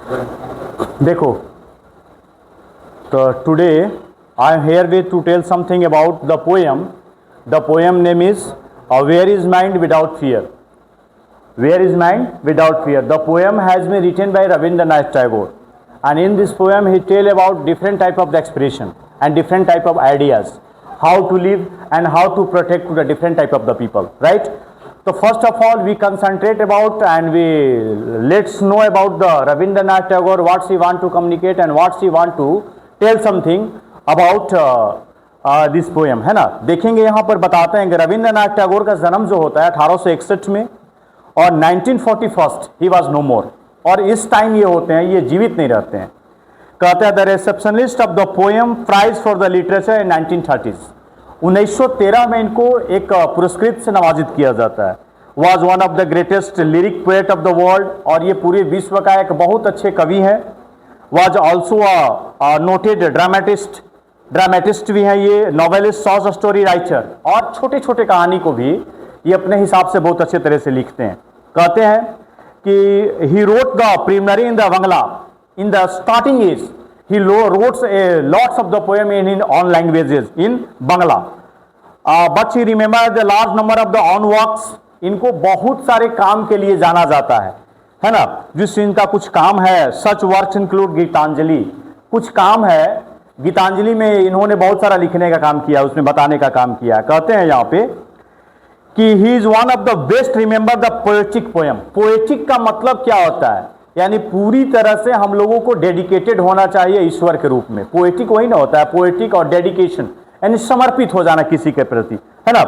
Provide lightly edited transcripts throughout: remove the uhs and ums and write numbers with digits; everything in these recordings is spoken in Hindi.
देखो, तो today I am here with to tell something about the poem. The poem name is where is mind without fear. Where is mind without fear? The poem has been written by Rabindranath Tagore, and in this poem he tell about different type of the expression and different type of ideas, how to live and how to protect to the different type of the people, right? So first of all we concentrate about and we let's know about the Rabindranath Tagore, what he want to communicate and what he want to tell something about this poem, है ना. देखेंगे यहाँ पर बताते हैं कि रविंद्रनाथ टैगोर का जन्म जो होता है 1861 में और 1941 ही वॉज नो मोर. और इस टाइम ये होते हैं, ये जीवित नहीं रहते हैं. कहते हैं the receptionist of the poem prize for the literature in 1930s. 1913 में इनको एक पुरस्कृत से नवाजित किया जाता है. Was one of the greatest lyric poet of the world, और ये पूरे विश्व का एक बहुत अच्छे कवि हैं. वॉज ऑल्सो नोटेड ड्रामेटिस्ट भी हैं ये, नॉवेलिस्ट, शॉर्ट स्टोरी राइटर, और छोटे छोटे कहानी को भी ये अपने हिसाब से बहुत अच्छे तरह से लिखते हैं. कहते हैं कि he wrote the preliminary in the Bangla in the starting age. He wrotes lots of the poem in own languages in Bangla, but he remember the large number of the own works. इनको बहुत सारे काम के लिए जाना जाता है ना. जिस इनका कुछ काम है, सच वर्क्स इंक्लूड गीतांजलि. कुछ काम है गीतांजलि में इन्होंने बहुत सारा लिखने का काम किया, उसमें बताने का काम किया. कहते हैं यहाँ पे कि he is one of the best remember the poetic poem. Poetic का मतलब क्या होता है, यानी पूरी तरह से हम लोगों को डेडिकेटेड होना चाहिए ईश्वर के रूप में. पोएटिक वही ना होता है, पोएटिक और डेडिकेशन यानी समर्पित हो जाना किसी के प्रति, है ना.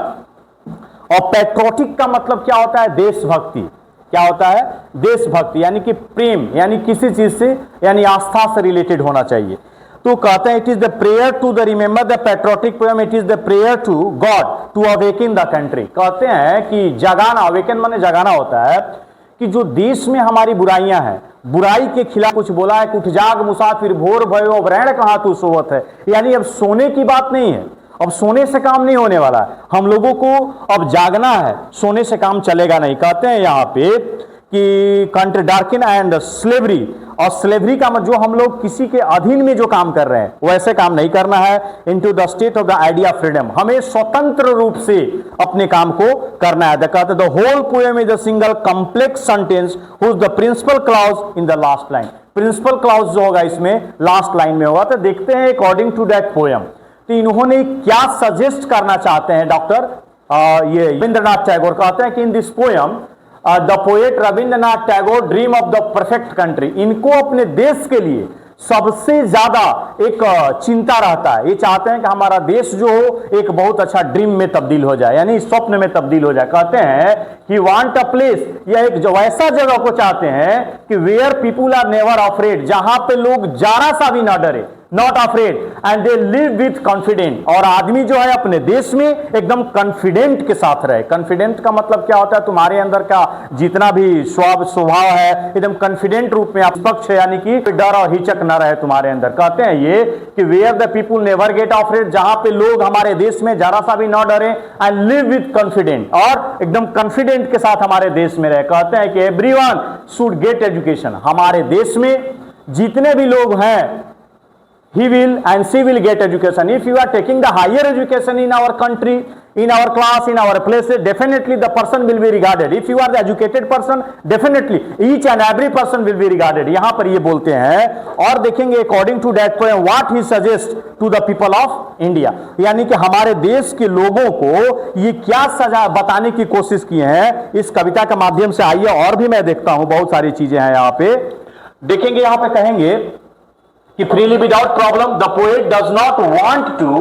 और पैट्रोटिक का मतलब क्या होता है, देशभक्ति. क्या होता है, देशभक्ति यानी कि प्रेम, यानी किसी चीज से यानी आस्था से रिलेटेड होना चाहिए. तो कहते हैं it is the prayer to the remember the patriotic poem, it is the prayer to God to awaken the country. कहते हैं कि जगाना, अवेकन माने जगाना होता है कि जो देश में हमारी बुराइयां हैं, बुराई के खिलाफ कुछ बोला है, उठ जाग मुसाफिर भोर भयो अब रैण कहां तू सोवत है. यानी अब सोने की बात नहीं है, अब सोने से काम नहीं होने वाला है, हम लोगों को अब जागना है, सोने से काम चलेगा नहीं. कहते हैं यहाँ पे कि कंट्री डार्किन एंड स्लेवरी, और स्लेवरी का मतलब जो हम लोग किसी के अधीन में जो काम कर रहे हैं वैसे काम नहीं करना है. Into the state of the idea freedom, हमें स्वतंत्र रूप से अपने काम को करना है. कहते the whole poem is a single complex sentence whose the principal clause in the last line. Principal clause जो होगा इसमें लास्ट लाइन में होगा. तो देखते हैं अकॉर्डिंग टू दैट पोएम तो इन्होंने क्या सजेस्ट करना चाहते हैं डॉक्टर ये रविंद्रनाथ टैगोर. कहते हैं कि in this poem the poet Rabindranath Tagore dream of the perfect country. इनको अपने देश के लिए सबसे ज्यादा एक चिंता रहता है. ये चाहते हैं कि हमारा देश जो हो एक बहुत अच्छा ड्रीम में तब्दील हो जाए, यानी स्वप्न में तब्दील हो जाए. कहते हैं कि वांट अ प्लेस, यह एक जो वैसा जगह को चाहते हैं कि where people are never afraid, जहां पे लोग जरा सा भी ना डरे, not afraid and they live with confident. और आदमी जो है अपने देश में एकदम कॉन्फिडेंट के साथ रहे. कॉन्फिडेंट का मतलब क्या होता है, तुम्हारे अंदर का जितना भी स्वभाव है एकदम कॉन्फिडेंट रूप में पक्ष है, यानी कि डर और हिचक न रहे तुम्हारे अंदर. कहते हैं ये कि where the people never get afraid, जहां पे लोग हमारे देश में जरा सा भी न डरे, एंड लिव विथ कॉन्फिडेंट, और एकदम कॉन्फिडेंट के साथ हमारे देश में रहे. कहते हैं कि एवरीवन शुड गेट एजुकेशन. हमारे देश में जितने भी लोग हैं he will and she will get education. If you are taking the higher education in our country, in our class, in our places, definitely the person will be regarded. If you are the educated person, definitely each and every person will be regarded. यहाँ पर ये बोलते हैं. और देखेंगे according to that poem what he suggests to the people of India, यानी कि हमारे देश के लोगों को ये क्या सजा बताने की कोशिश किए हैं इस कविता के माध्यम से. आइए और भी मैं देखता हूं, बहुत सारी चीजें हैं यहाँ पे. देखेंगे यहाँ पे कहेंगे कि freely without problem the poet does not want to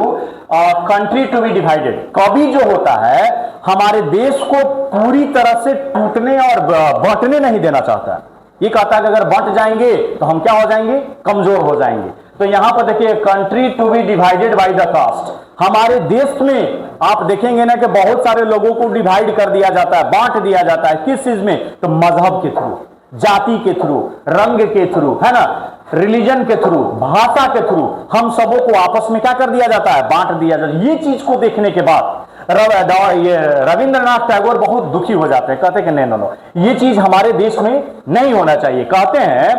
country to be divided. कवि जो होता है हमारे देश को पूरी तरह से टूटने और बांटने नहीं देना चाहता है. ये कहता है कि अगर बंट जाएंगे तो हम क्या हो जाएंगे, कमजोर हो जाएंगे. तो यहां पर देखिए country to be divided by the caste. हमारे देश में आप देखेंगे ना कि बहुत सारे लोगों को डिवाइड कर दिया जाता है, बांट दिया जाता है. किस चीज में, तो मजहब के थ्रू, जाति के थ्रू, रंग के थ्रू, है ना, रिलीजन के थ्रू, भाषा के थ्रू हम सबों को आपस में क्या कर दिया जाता है, बांट दिया जाता है. ये चीज को देखने के बाद ये रविंद्रनाथ टैगोर बहुत दुखी हो जाते हैं. कहते हैं कि नहीं, ये चीज हमारे देश में नहीं होना चाहिए. कहते हैं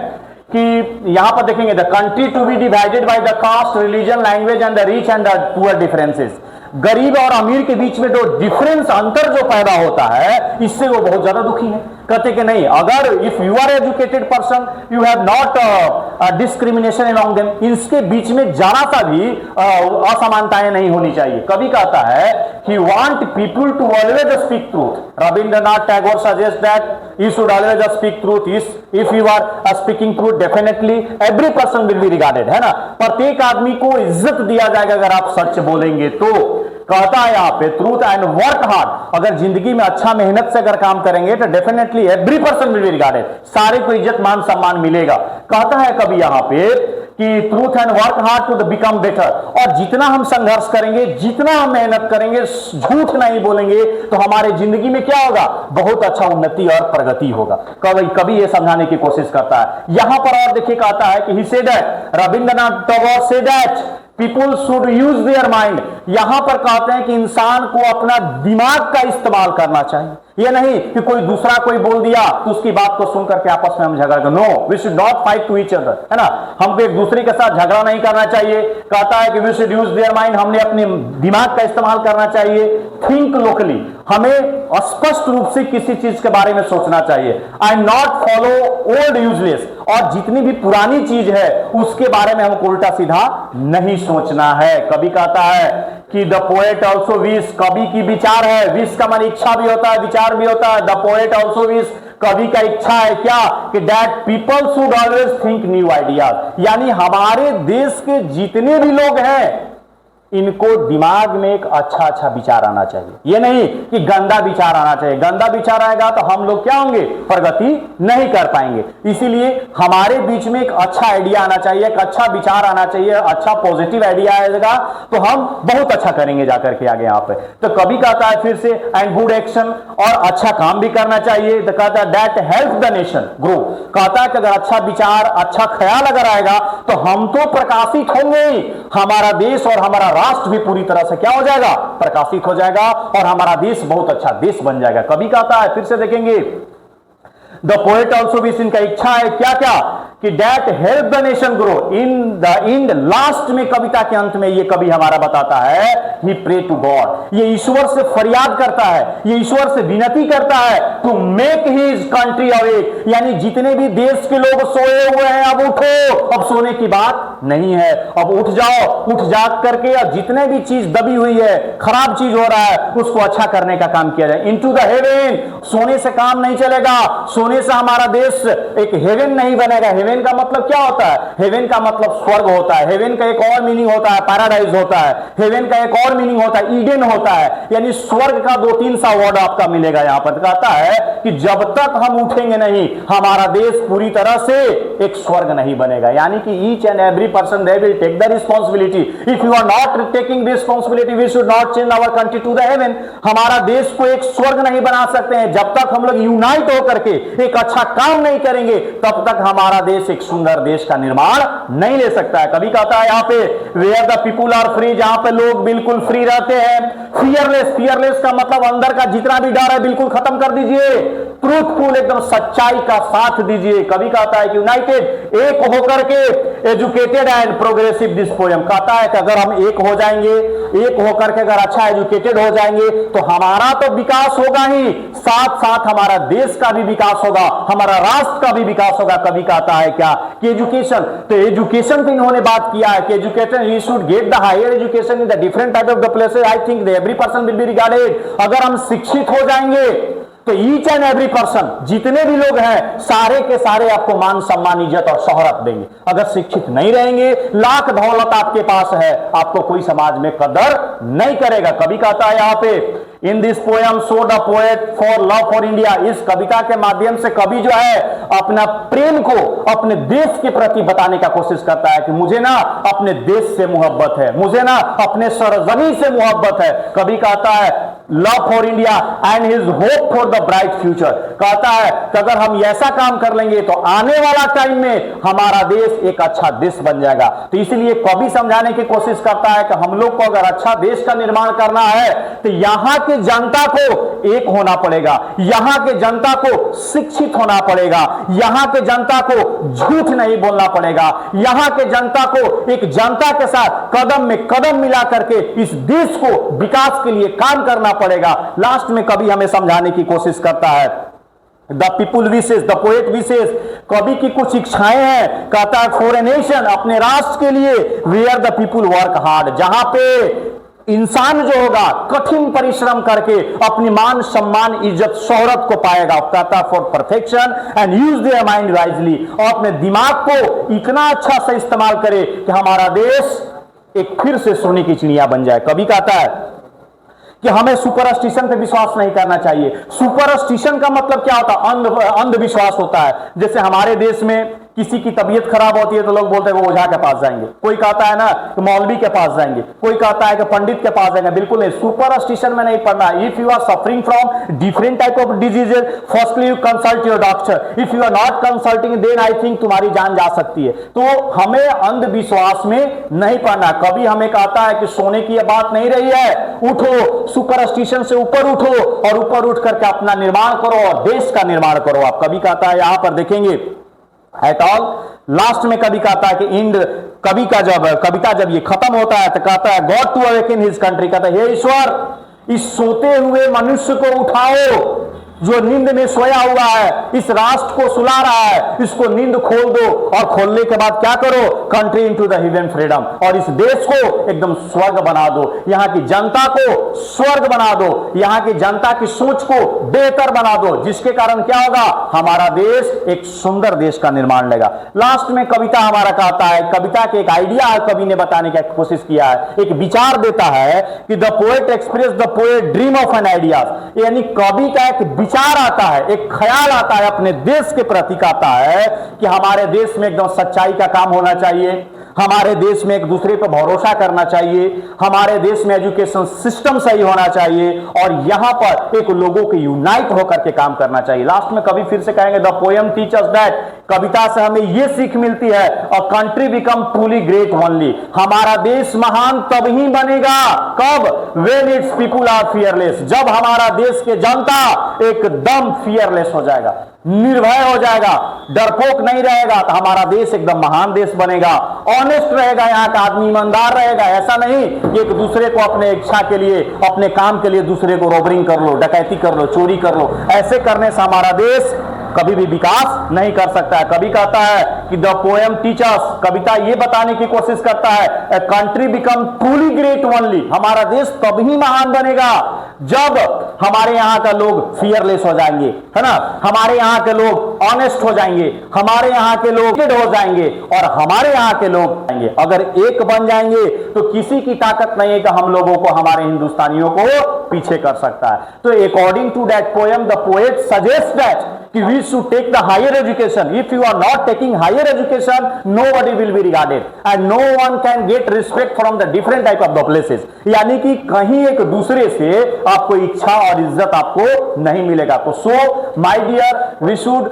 कि यहां पर देखेंगे the country to be divided by the caste, religion, language and the rich and the poor differences. गरीब और अमीर के बीच में जो डिफरेंस, अंतर जो पैदा होता है, इससे वो बहुत ज्यादा दुखी है। कहते कि नहीं, अगर if you are educated person, you have not discrimination among them, इसके बीच में जरा सा भी असमानताएं नहीं होनी चाहिए। कभी कहता है कि want people to always speak truth. Rabindranath Tagore suggest that you should always speak truth. If you are speaking truth, definitely every person will be regarded, है ना। प्रत्येक आदमी को इज्जत दिया जाएगा अगर आप सच बोलेंगे तो। कहता है यहां पे ट्रूथ एंड वर्क हार्ड, अगर जिंदगी में अच्छा मेहनत से अगर काम करेंगे तो definitely every person will be regarded, सारे को इज्जत मान सम्मान मिलेगा। कहता है कभी यहां पे कि truth and work hard to become better, और जितना हम संघर्ष करेंगे, जितना हम मेहनत करेंगे, झूठ नहीं बोलेंगे, तो हमारे जिंदगी में क्या होगा, बहुत अच्छा उन्नति और प्रगति होगा। कभी कभी ये समझाने की कोशिश करता है। यहां पर और देखिए कहता है कि he said that, Rabindranath Tagore said that people should use their mind. यहां पर कहते हैं कि इंसान को अपना दिमाग का इस्तेमाल करना चाहिए। ये नहीं कि कोई दूसरा कोई बोल दिया तो उसकी बात को सुनकर के आपस में हम झगड़ा कर, no, we should not fight to each other, है ना। हमको एक दूसरे के साथ झगड़ा नहीं करना चाहिए। कहता है कि we should use their mind, हमने अपने दिमाग का इस्तेमाल करना चाहिए। थिंक लोकली, हमें स्पष्ट रूप से किसी चीज के बारे में सोचना चाहिए। And not follow old useless, और जितनी भी पुरानी चीज है उसके बारे में हमको उल्टा सीधा नहीं सोचना है। कभी कहता है कि द पोएट ऑल्सो विश, कवि की विचार है, विश का मान इच्छा भी होता है, विचार भी होता है। द पोएट ऑल्सो विश, कवि का इच्छा है क्या, कि that people should always think new ideas, यानी हमारे देश के जितने भी लोग हैं इनको दिमाग में एक अच्छा विचार आना चाहिए। ये नहीं कि गंदा विचार आना चाहिए। गंदा विचार आएगा तो हम लोग क्या होंगे, प्रगति नहीं कर पाएंगे। इसीलिए हमारे बीच में एक अच्छा आइडिया आना चाहिए, एक अच्छा विचार आना चाहिए, अच्छा पॉजिटिव आइडिया आएगा तो हम बहुत अच्छा करेंगे जाकर के आगे यहाँ पे। तो कभी कहता है फिर से एंड गुड एक्शन, और अच्छा काम भी करना चाहिए। तो कहता है that help the nation grow, कहता है कि अगर अच्छा विचार, अच्छा ख्याल अगर आएगा तो हम तो प्रकाशित होंगे, हमारा देश और हमारा राष्ट्र भी पूरी तरह से क्या हो जाएगा, प्रकाशित हो जाएगा, और हमारा देश बहुत अच्छा देश बन जाएगा। कभी कहता है, फिर से देखेंगे, द पोएट ऑल्सो विश, इनका इच्छा है क्या क्या, कि that help the nation grow in the end. Last में कविता के अंत में ये कवि हमारा बताता है, ही प्रे टू गॉड, ये ईश्वर से फरियाद करता है, ये ईश्वर से विनती करता है to make his country awake, यानी जितने भी देश के लोग सोए हुए हैं अब उठो, अब सोने की बात नहीं है, अब उठ जाओ, उठ जाग करके अब जितने भी चीज दबी हुई है, खराब चीज हो रहा है, उसको अच्छा करने का काम किया जाए। इनटू द हेवन, सोने से काम नहीं चलेगा, सोने से हमारा देश एक हेवन नहीं बनेगा। हेवन का मतलब क्या होता है, हेवन का मतलब स्वर्ग होता है। हेवन का एक और मीनिंग होता है पैराडाइज होता है। हेवन का एक और मीनिंग होता है ईडन होता है, यानी स्वर्ग का 2-3 सा वर्ड आपका मिलेगा। यहां पर कहता है कि जब तक हम उठेंगे नहीं, हमारा देश पूरी तरह से एक स्वर्ग नहीं बनेगा। यानी कि each and every person they will take the responsibility. If you are not taking responsibility, we should not change our country to the heaven. हमारा देश को एक स्वर्ग नहीं बना सकते हैं जब तक हम लोग यूनाइट होकर के एक अच्छा काम नहीं करेंगे, तब तक हमारा देश एक सुंदर देश का निर्माण नहीं ले सकता है। कभी कहता है यहाँ पे where the people are free, जहां पे लोग बिल्कुल फ्री रहते हैं। फियरलेस, फियरलेस का मतलब अंदर का जितना भी डर है बिल्कुल खत्म कर दीजिए। ट्रूथफुल, एकदम सच्चाई का साथ दीजिए। कभी कहता है कि यूनाइटेड, एक होकर के, educated and progressive. This poem कहता है कि अगर हम एक हो जाएंगे, एक होकर के अगर अच्छा एजुकेटेड हो जाएंगे तो हमारा तो विकास होगा ही, साथ साथ हमारा देश का भी विकास होगा, हमारा राष्ट्र का भी विकास होगा। कभी कहता है क्या कि एजुकेशन, तो एजुकेशन पे इन्होंने बात किया है कि education, he should get the higher education in the different type of the places. I think every person will be regarded. अगर हम शिक्षित हो जाएंगे तो ईच एंड एवरी पर्सन, जितने भी लोग हैं सारे के सारे आपको मान सम्मान इज्जत और शोहरत देंगे। अगर शिक्षित नहीं रहेंगे, लाख दौलत आपके पास है, आपको कोई समाज में कदर नहीं करेगा। कभी कहता है यहाँ पे in this poem show the poet for love for India, इस कविता के माध्यम से कवि जो है अपना प्रेम को अपने देश के प्रति बताने का कोशिश करता है कि मुझे ना अपने देश से मोहब्बत है, मुझे ना अपने सरजमी से मोहब्बत है। कभी कहता है love for India and his hope for the bright future. कहता है कि अगर हम ऐसा काम कर लेंगे तो आने वाला टाइम में हमारा देश एक अच्छा देश बन जाएगा। तो इसलिए कवि समझाने की कोशिश करता है कि हम लोग को अगर अच्छा देश का निर्माण करना है तो यहां के जनता को एक होना पड़ेगा, यहां के जनता को शिक्षित होना पड़ेगा, यहां के जनता को झूठ नहीं बोलना पड़ेगा, यहां के जनता को एक जनता के साथ कदम में कदम मिला करके इस देश को विकास के लिए काम करना पड़ेगा। लास्ट में कवि हमें समझाने की कोशिश करता है, द पीपुल विशेष, द पोएट विशेष, कवि की कुछ इच्छाएं हैं। कहता है फॉर ए नेशन, अपने राष्ट्र के लिए, where the people work hard, जहां पे इंसान जो होगा कठिन परिश्रम करके अपनी मान सम्मान इज्जत शोहरत को पाएगा। कहता for perfection and use their mind wisely, और अपने दिमाग को इतना अच्छा से इस्तेमाल करे कि हमारा देश एक फिर से सोने की चिड़िया बन जाए। कवि कहता है कि हमें सुपरस्टिशन पे विश्वास नहीं करना चाहिए। सुपरस्टिशन का मतलब क्या होता है? अंधविश्वास होता है। जैसे हमारे देश में किसी की तबीयत खराब होती है तो लोग बोलते हैं वो ओझा के पास जाएंगे, कोई कहता है ना कि मौलवी के पास जाएंगे, कोई कहता है कि पंडित के पास जाएंगे। बिल्कुल नहीं, सुपरस्टिशन में नहीं पढ़ना। If you are suffering from different type of diseases, firstly you consult your doctor. If you are not consulting then I think तुम्हारी जान जा सकती है। तो हमें अंधविश्वास में नहीं पढ़ना। कभी हमें कहता है कि सोने की बात नहीं रही है, उठो, सुपरस्टिशन से ऊपर उठो और ऊपर उठ करके अपना निर्माण करो और देश का निर्माण करो। आप कभी कहता है, यहां पर देखेंगे एट ऑल लास्ट में कभी कहता है कि इंड, कवि का जब कविता जब ये खत्म होता है तो कहता है God to awaken his country, कहता है हे ईश्वर इस सोते हुए मनुष्य को उठाओ जो नींद में सोया हुआ है, इस राष्ट्र को सुला रहा है, इसको नींद खोल दो और खोलने के बाद क्या करो, country into the haven freedom, और इस देश को एकदम स्वर्ग बना दो, यहाँ की जनता को स्वर्ग बना दो, यहाँ की जनता की सोच को बेहतर बना दो, जिसके कारण क्या होगा, हमारा देश एक सुंदर देश का निर्माण लेगा। लास्ट में कविता हमारा कहता है, कविता के एक आइडिया कवि ने बताने की कोशिश किया है, एक विचार देता है कि the poet express the poet dream of an idea, यानी कवि का एक विचार आता है, एक ख्याल आता है, अपने देश के प्रति आता है कि हमारे देश में एकदम सच्चाई का काम होना चाहिए, हमारे देश में एक दूसरे पर भरोसा करना चाहिए, हमारे देश में एजुकेशन सिस्टम सही होना चाहिए और यहां पर एक लोगों के यूनाइट होकर के काम करना चाहिए। लास्ट में कवि फिर से कहेंगे the poem teach us that, कविता से हमें यह सीख मिलती है, a country become truly great only, हमारा देश महान तब ही बनेगा कब, when its people are fearless, जब हमारा देश के जनता एकदम फियरलेस हो जाएगा, निर्भय हो जाएगा, डरपोक नहीं रहेगा, तो हमारा देश एकदम महान देश बनेगा, ऑनेस्ट रहेगा, यहाँ का आदमी ईमानदार रहेगा। ऐसा नहीं कि एक दूसरे को अपने इच्छा के लिए, अपने काम के लिए दूसरे को रॉबरिंग कर लो, डकैती कर लो, चोरी कर लो, ऐसे करने से हमारा देश कभी भी विकास नहीं कर सकता है। कभी कहता है कि द पोएम टीचर्स, कविता ये बताने की कोशिश करता है, a country become truly great only, हमारा देश तभी महान बनेगा जब हमारे यहाँ का लोग फियरलेस हो जाएंगे, है ना, हमारे यहाँ के लोग ऑनेस्ट हो जाएंगे, हमारे यहाँ के लोग हो जाएंगे और हमारे यहाँ के लोग आएंगे। अगर एक बन जाएंगे तो किसी की ताकत नहीं है कि हम लोगों को, हमारे हिंदुस्तानियों को पीछे कर सकता है। तो according to that poem the poet suggest that कि we should take the higher education. If you are not taking higher education, nobody will be regarded and no one can get respect from the different type of the places. यानी कि कहीं एक दूसरे से आपको इच्छा और इज्जत आपको नहीं मिलेगा। तो so my dear, we should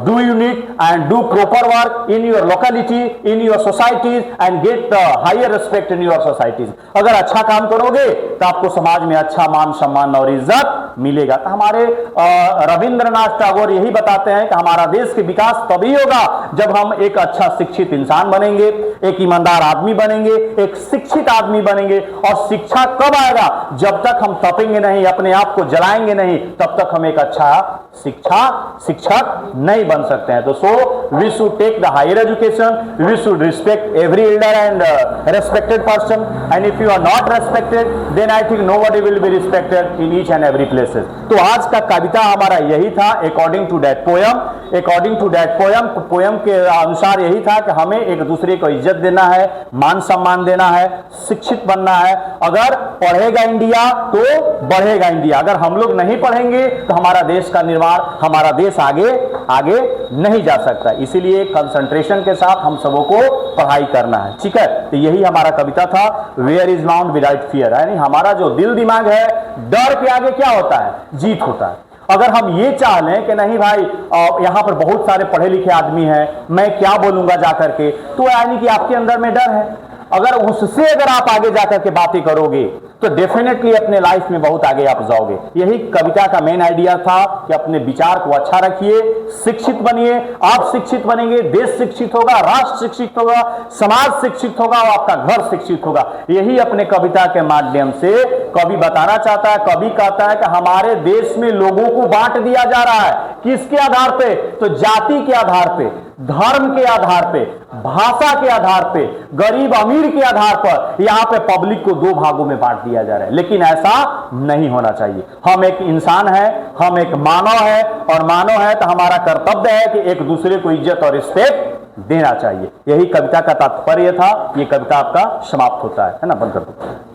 do unit and do proper work in your locality, in your societies and get the higher respect in your societies. अगर अच्छा काम करोगे तो आपको समाज में अच्छा मान सम्मान और इज्जत मिलेगा। तो हमारे रविंद्रनाथ टैगोर यही बताते हैं कि हमारा देश के विकास तभी होगा जब हम एक अच्छा शिक्षित इंसान बनेंगे, एक ईमानदार आदमी बनेंगे, एक शिक्षित आदमी बनेंगे। और शिक्षा कब आएगा, जब तक हम तपेंगे नहीं, अपने आप को जलाएंगे नहीं, तब तक हम एक अच्छा शिक्षक नहीं बन सकते हैं। तो so we should take the higher education, we should respect every elder and respected person and if you are not respected then I think nobody will be respected in each and every places. तो आज का कविता हमारा यही था, according to that poem, according to that poem, poem के अनुसार यही था कि हमें एक दूसरे को इज्जत देना है, मान सम्मान देना है, शिक्षित बनना है। अगर पढ़ेगा इंडिया तो बढ़ेगा इंडिया, अगर हम लोग नहीं पढ़ेंगे तो हमारा देश का निर्माण, हमारा देश आगे नहीं जा सकता। इसीलिए कंसंट्रेशन के साथ हम सबों को पढ़ाई करना है, ठीक है। तो यही हमारा कविता था, where is mount without fear, यानी हमारा जो दिल दिमाग है, डर के आगे क्या होता है, जीत होता है। अगर हम ये चाह लें कि नहीं भाई यहां पर बहुत सारे पढ़े लिखे आदमी हैं, मैं क्या बोलूंगा जाकर के, तो यानी कि आपके अंदर में डर है। अगर उससे अगर आप आगे जाकर के बातें करोगे तो डेफिनेटली अपने लाइफ में बहुत आगे आप जाओगे। यही कविता का मेन आइडिया था कि अपने विचार को अच्छा रखिए, शिक्षित बनिए। आप शिक्षित बनेंगे, देश शिक्षित होगा, राष्ट्र शिक्षित होगा, समाज शिक्षित होगा और आपका घर शिक्षित होगा। यही अपने कविता के माध्यम से कवि बताना चाहता है। कवि कहता है कि हमारे देश में लोगों को बांट दिया जा रहा है, किसके आधार पे, तो जाति के आधार पे, धर्म के आधार पे, भाषा के आधार पे, गरीब अमीर के आधार पर यहां पे पब्लिक को दो भागों में बांट दिया जा रहा है। लेकिन ऐसा नहीं होना चाहिए। हम एक इंसान है, हम एक मानव है, और मानव है तो हमारा कर्तव्य है कि एक दूसरे को इज्जत और रिस्पेक्ट देना चाहिए। यही कविता का तात्पर्य था। ये कविता आपका समाप्त होता है ना, बंद कर दो।